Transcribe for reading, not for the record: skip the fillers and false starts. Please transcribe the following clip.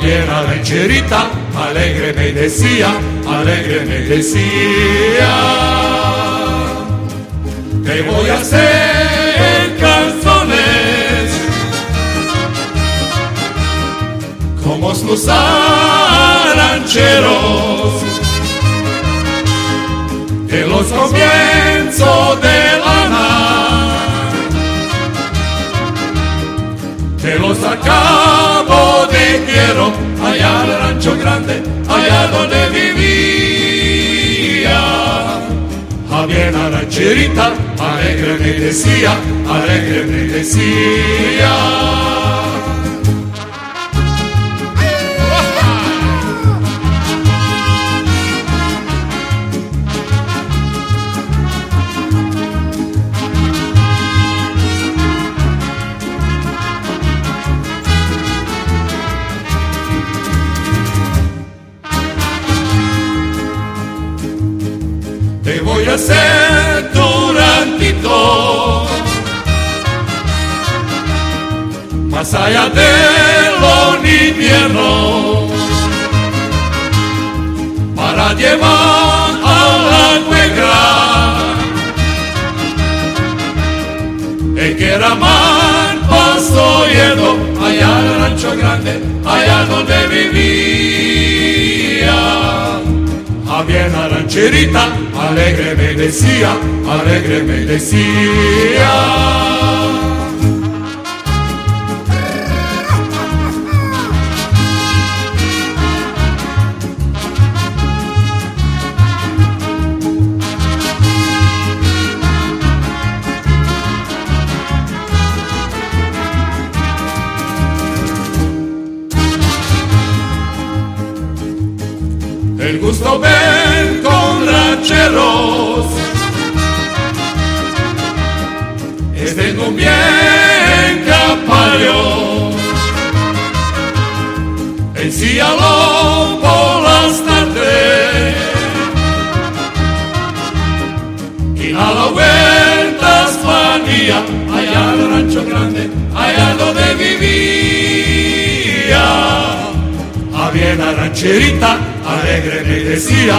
bien a rancherita, alegre me decía, te voy a hacer canciones como los rancheros de los comienzos de lana, te los acabo de quiero allá al rancho grande, allá donde vivía. A bien a rancherita, alegre me decía, te voy a hacer tu rantito más allá del invierno para llevar a la negra el que era mal paso yendo allá al rancho grande, allá donde vivía. A bien a rancherita, alegre me decía, el gusto ven con rancheros, es de un bien caballo, ensíalo por las tardes y a la vuelta manía, allá al rancho grande, allá donde vivía. A bien a rancherita, alegre me decía,